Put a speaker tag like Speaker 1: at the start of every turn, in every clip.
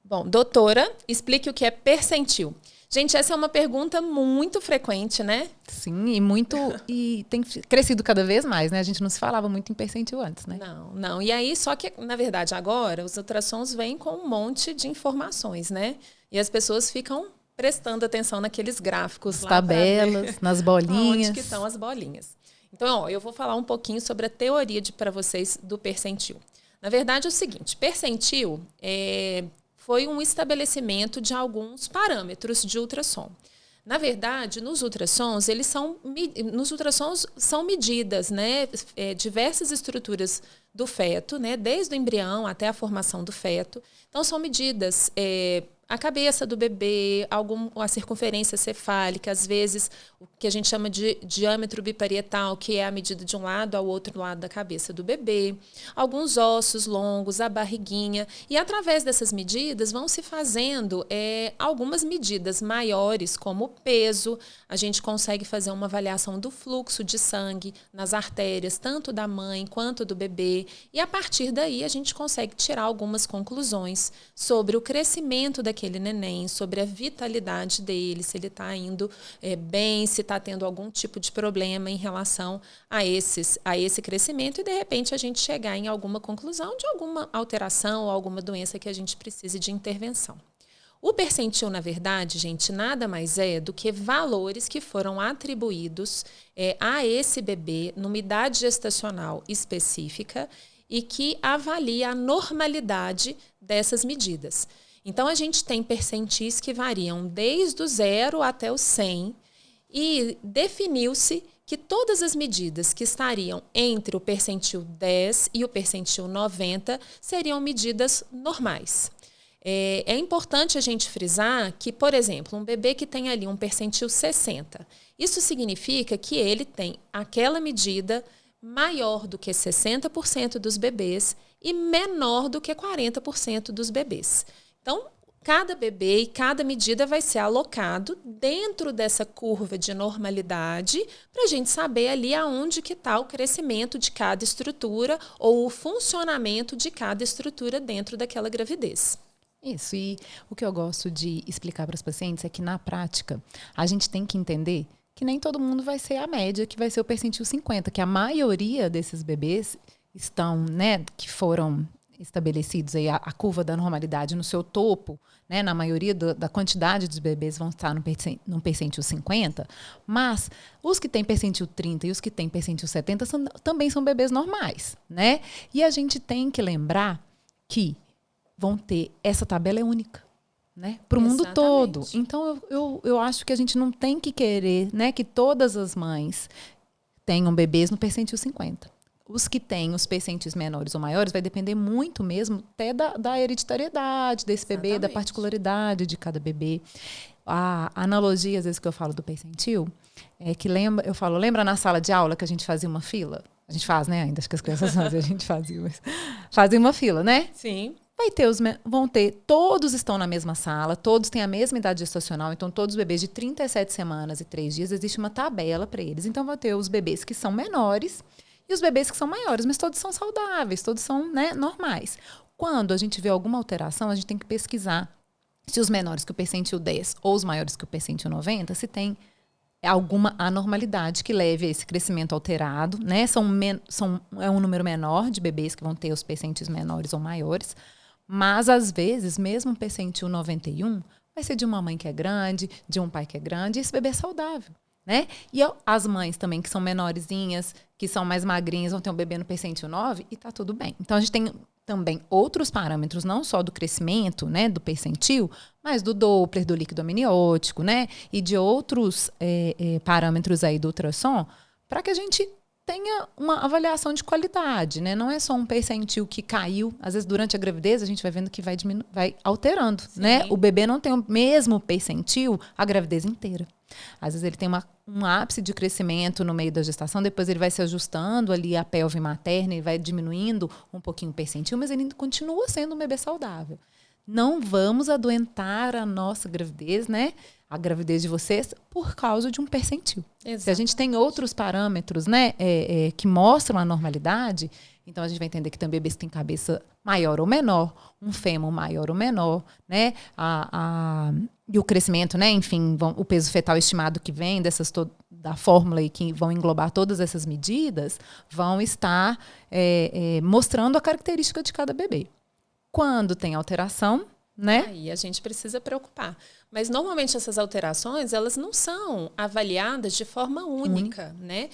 Speaker 1: Bom, doutora, explique o que é percentil. Gente, essa é uma pergunta muito frequente, né?
Speaker 2: Sim, e tem crescido cada vez mais, né? A gente não se falava muito em percentil antes, né?
Speaker 1: Não. E aí, só que, na verdade, agora, os ultrassons vêm com um monte de informações, né? E as pessoas ficam prestando atenção naqueles gráficos lá,
Speaker 2: tabelas, nas bolinhas.
Speaker 1: Onde que estão as bolinhas. Então, ó, eu vou falar um pouquinho sobre a teoria para vocês do percentil. Na verdade, é o seguinte, percentil foi um estabelecimento de alguns parâmetros de ultrassom. Na verdade, nos ultrassons são medidas, né, diversas estruturas do feto, né, desde o embrião até a formação do feto. Então, são medidas a cabeça do bebê, a circunferência cefálica, às vezes o que a gente chama de diâmetro biparietal, que é a medida de um lado ao outro lado da cabeça do bebê, alguns ossos longos, a barriguinha, e através dessas medidas vão se fazendo algumas medidas maiores, como o peso, a gente consegue fazer uma avaliação do fluxo de sangue nas artérias, tanto da mãe quanto do bebê, e a partir daí a gente consegue tirar algumas conclusões sobre o crescimento daquele neném, sobre a vitalidade dele, se ele está indo bem, se está tendo algum tipo de problema em relação a esse crescimento e, de repente, a gente chegar em alguma conclusão de alguma alteração ou alguma doença que a gente precise de intervenção. O percentil, na verdade, gente, nada mais é do que valores que foram atribuídos a esse bebê numa idade gestacional específica e que avalia a normalidade dessas medidas. Então, a gente tem percentis que variam desde o 0 até o 100 e definiu-se que todas as medidas que estariam entre o percentil 10 e o percentil 90 seriam medidas normais. É importante a gente frisar que, por exemplo, um bebê que tem ali um percentil 60, isso significa que ele tem aquela medida maior do que 60% dos bebês e menor do que 40% dos bebês. Então, cada bebê e cada medida vai ser alocado dentro dessa curva de normalidade para a gente saber ali aonde que está o crescimento de cada estrutura ou o funcionamento de cada estrutura dentro daquela gravidez.
Speaker 2: Isso, e o que eu gosto de explicar para os pacientes é que, na prática, a gente tem que entender que nem todo mundo vai ser a média, que vai ser o percentil 50, que a maioria desses bebês estão, né, que foram estabelecidos aí a curva da normalidade no seu topo, né, na maioria da quantidade dos bebês vão estar no percentil 50, mas os que têm percentil 30 e os que têm percentil 70 também são bebês normais, né? E a gente tem que lembrar que vão ter, essa tabela é única, né, para o mundo todo. Então, eu acho que a gente não tem que querer, né, que todas as mães tenham bebês no percentil 50. Os que têm os percentis menores ou maiores vai depender muito mesmo até da hereditariedade desse bebê, da particularidade de cada bebê. A analogia, às vezes, que eu falo do percentil, é que lembra na sala de aula que a gente fazia uma fila? A gente faz, né? Ainda acho que as crianças fazem, a gente fazia, mas fazia uma fila, né?
Speaker 1: Sim.
Speaker 2: Todos estão na mesma sala, todos têm a mesma idade gestacional, então todos os bebês de 37 semanas e 3 dias, existe uma tabela para eles. Então, vai ter os bebês que são menores e os bebês que são maiores, mas todos são saudáveis, todos são, né, normais. Quando a gente vê alguma alteração, a gente tem que pesquisar se os menores que o percentil 10 ou os maiores que o percentil 90, se tem alguma anormalidade que leve a esse crescimento alterado, né? É um número menor de bebês que vão ter os percentis menores ou maiores, mas às vezes, mesmo um percentil 91, vai ser de uma mãe que é grande, de um pai que é grande, e esse bebê é saudável, né? E as mães também, que são menorzinhas, que são mais magrinhas, vão ter um bebê no percentil 9 e tá tudo bem. Então, a gente tem também outros parâmetros, não só do crescimento, né, do percentil, mas do Doppler, do líquido amniótico, né, e de outros parâmetros aí do ultrassom, para que a gente tenha uma avaliação de qualidade, né? Não é só um percentil que caiu. Às vezes, durante a gravidez, a gente vai vendo que vai alterando, né? O bebê não tem o mesmo percentil a gravidez inteira. Às vezes, ele tem um ápice de crescimento no meio da gestação, depois ele vai se ajustando ali a pelve materna e vai diminuindo um pouquinho o percentil, mas ele continua sendo um bebê saudável. Não vamos adoentar a nossa gravidez, né? A gravidez de vocês por causa de um percentil. Exatamente. Se a gente tem outros parâmetros, né, que mostram a normalidade, então a gente vai entender que tem bebês que têm cabeça maior ou menor, um fêmur maior ou menor, né? E o crescimento, né? Enfim, o peso fetal estimado que vem da fórmula e que vão englobar todas essas medidas, vão estar mostrando a característica de cada bebê. Quando tem alteração, né?
Speaker 1: Aí a gente precisa preocupar. Mas normalmente essas alterações, elas não são avaliadas de forma única, né?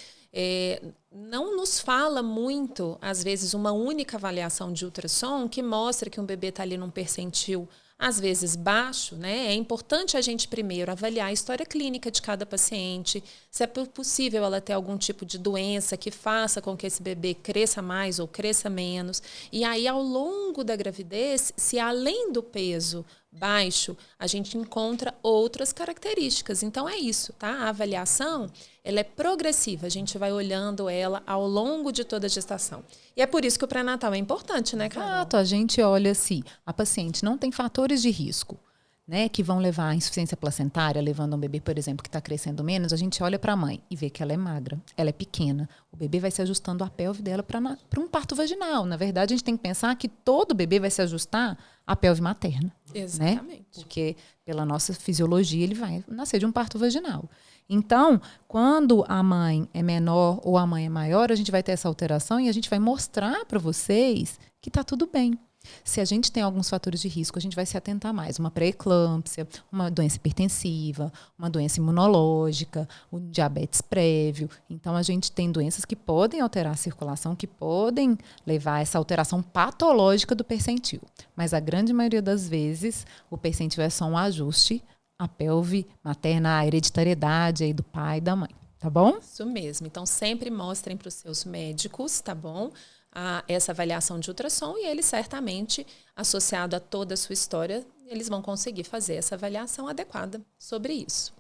Speaker 1: Não nos fala muito, às vezes, uma única avaliação de ultrassom que mostra que um bebê está ali num percentil, às vezes, baixo, né? É importante a gente primeiro avaliar a história clínica de cada paciente, se é possível ela ter algum tipo de doença que faça com que esse bebê cresça mais ou cresça menos. E aí, ao longo da gravidez, se além do peso baixo, a gente encontra outras características. Então, é isso, tá? A avaliação, ela é progressiva. A gente vai olhando ela ao longo de toda a gestação. E é por isso que o pré-natal é importante, né, Carol?
Speaker 2: Exato. A gente olha se a paciente não tem fatores de risco, né, que vão levar à insuficiência placentária, levando um bebê, por exemplo, que está crescendo menos, a gente olha para a mãe e vê que ela é magra, ela é pequena. O bebê vai se ajustando a pelve dela para um parto vaginal. Na verdade, a gente tem que pensar que todo bebê vai se ajustar à pelve materna.
Speaker 1: Exatamente.
Speaker 2: Né? Porque, pela nossa fisiologia, ele vai nascer de um parto vaginal. Então, quando a mãe é menor ou a mãe é maior, a gente vai ter essa alteração e a gente vai mostrar para vocês que está tudo bem. Se a gente tem alguns fatores de risco, a gente vai se atentar mais. Uma pré-eclâmpsia, uma doença hipertensiva, uma doença imunológica, o diabetes prévio. Então, a gente tem doenças que podem alterar a circulação, que podem levar a essa alteração patológica do percentil. Mas a grande maioria das vezes, o percentil é só um ajuste à pelve materna, à hereditariedade aí do pai e da mãe. Tá bom?
Speaker 1: Isso mesmo. Então, sempre mostrem para os seus médicos, tá bom? Essa avaliação de ultrassom e eles certamente, associado a toda a sua história, eles vão conseguir fazer essa avaliação adequada sobre isso.